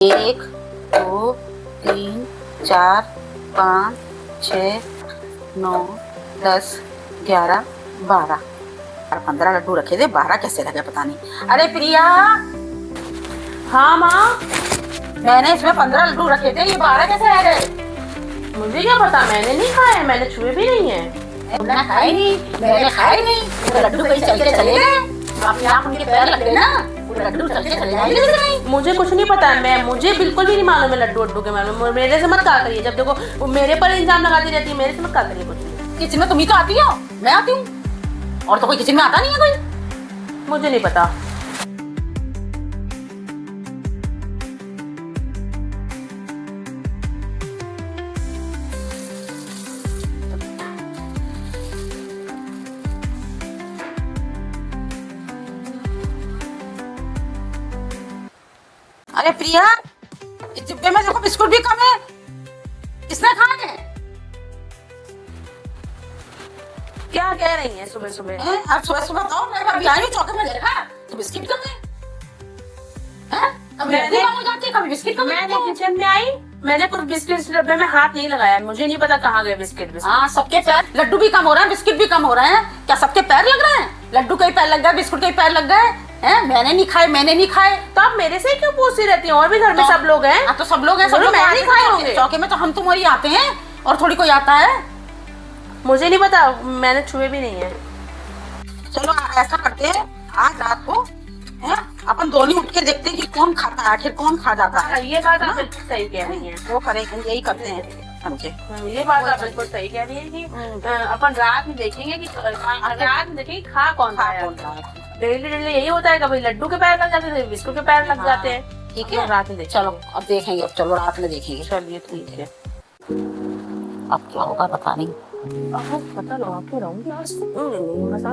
1 2 3 4 5 6 9 10 11 12 और 15 लड्डू रखे थे। 12 कैसे लगे पता नहीं। अरे प्रिया, हाँ माँ, मैंने इसमें 15 लड्डू रखे थे, ये 12 कैसे रह गए? मुझे क्या पता, मैंने नहीं खाए, मैंने छुए भी नहीं है। मैंने खाए नहीं, मैंने खाए नहीं। तो लड्डू कहीं चल के चले गए, अपने आप उनके पैर लग गए ना, वो लड्डू चल के चले जाएंगे नहीं। मुझे कुछ नहीं पता है, मुझे बिल्कुल भी नहीं मालूम है लड्डू वड्डू के बारे में। मेरे से मत कहा करिए, जब देखो वो मेरे पर इल्जाम लगाती रहती है, मेरे से मत कहा करिए कुछ नहीं। किचन में तुम ही तो आती हो, मैं आती हूँ, और तो कोई किचन में आता नहीं है कोई। मुझे नहीं पता। अरे प्रिया, इस डिब्बे में देखो बिस्कुट भी कम है, किसने खाए हैं? क्या कह रही हैं सुबह सुबह? आप सुबह सुबह तो मैं अभी आई हूँ चौके में देखा तो बिस्किट कम है। कभी लड्डू कम हो जाती है, कभी बिस्किट कम मैंने किचन में आई, मैंने कुछ बिस्किट डब्बे में हाथ नहीं लगाया, मुझे नहीं पता कहाँ गए बिस्किट। हाँ, सबके पैर, लड्डू भी कम हो रहे हैं, बिस्किट भी कम हो रहे हैं। क्या सबके पैर लग रहे हैं? लड्डू के पैर लग गए, बिस्कुट के पैर लग गए हैं। मैंने नहीं खाए, मैंने नहीं खाए। तो आप मेरे से क्यों पूछती रहती हैं? और भी घर में सब लोग हैं। तो सब लोग हैं, सब लोग मैं नहीं खाए होंगे। चौके में तो हम तुम वही आते हैं, और थोड़ी कोई आता है। मुझे नहीं पता, मैंने छुए भी नहीं है। चलो ऐसा करते हैं, आज रात को अपन दोनों उठ के देखते हैं कि कौन खाता है, आखिर कौन खा जाता है। ये बात आप बिल्कुल सही कह रही हैं। वो करेंगे, यही करते हैं समझे। ये बात आप बिल्कुल सही कह रही है कि अपन रात में देखेंगे कि रात में देखेंगे खा कौन रहा है। डेली डेली यही होता है, कभी लड्डू के पैर लग जाते हैं, बिस्कुट के पैर लग जाते हैं। ठीक है, रात में देखेंगे। चलो अब देखेंगे, अब चलो रात में देखेंगे। चलिए ठीक है। अब क्या होगा पता नहीं। अब पता लगा के रहूंगी, आज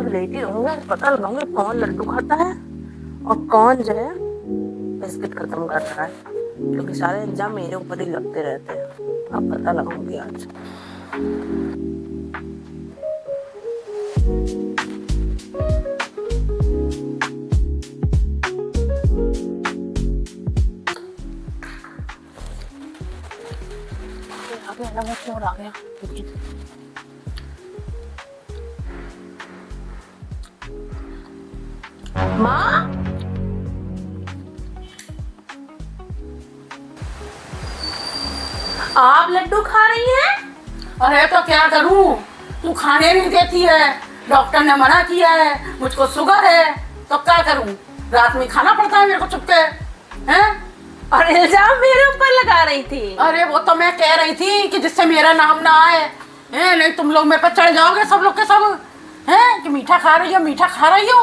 लेटी रहूंगा, पता लगाऊंगी कौन लड्डू खाता है और कौन जो है बिस्किट खत्म कर रहा है, क्योंकि सारे इल्जाम मेरे ऊपर ही लगते रहते हैं। अब पता लगाऊंगी आज। आ गया माँ, आप लड्डू खा रही हैं? अरे तो क्या करूं, तू खाने नहीं देती है, डॉक्टर ने मना किया है, मुझको शुगर है, तो क्या करूं? रात में खाना पड़ता है मेरे को चुपके, हैं? और इल्जाम मेरे ऊपर लगा रही थी। अरे वो तो मैं कह रही थी कि जिससे मेरा नाम ना आए, हैं? नहीं तुम लोग मेरे पर चढ़ जाओगे सब लोग के सब, हैं? कि मीठा खा रही हो, मीठा खा रही हो,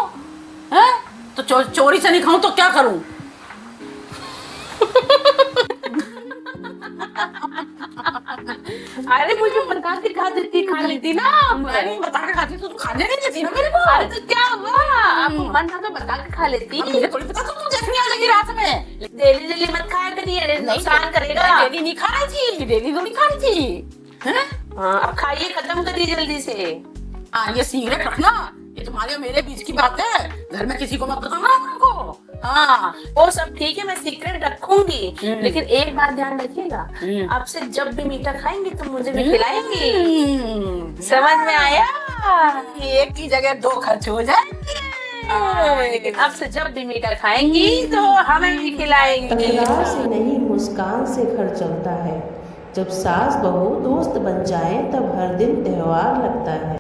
हैं? तो चोरी से नहीं खाऊं तो क्या करूं? अरे मुझे बता के खा लेती ना। मैं नहीं बता के खाती तो तू खाने नहीं देती ना मेरे को। अरे तो क्या हुआ, आपको मन था तो बता के खा लेती। मुझे थोड़ी पता, तू देखने आ जाएगी रात में। डेली डेली मत खाया करिए, नुकसान करेगा। डेली नहीं खा रही थी, डेली तो नहीं खा रही थी, हैं? हाँ, अब खाइए, खत्म करिए जल्दी से। हाँ, ये सिगरेट रखना, ये तुम्हारे और मेरे बीच की बात है, घर में किसी को मत बताना उनको। हाँ, वो सब ठीक है, मैं सीक्रेट रखूंगी, लेकिन एक बात ध्यान रखिएगा, अब से जब भी मीठा खाएंगे तो मुझे भी खिलाएंगी। समझ में आया? एक की जगह 2 खर्च हो जाएंगे। लेकिन अब से जब भी मीठा खाएंगी तो हमें भी खिलाएंगी। तलवार से नहीं, मुस्कान से घर चलता है। जब सास बहू दोस्त बन जाए तब हर दिन त्योहार लगता है।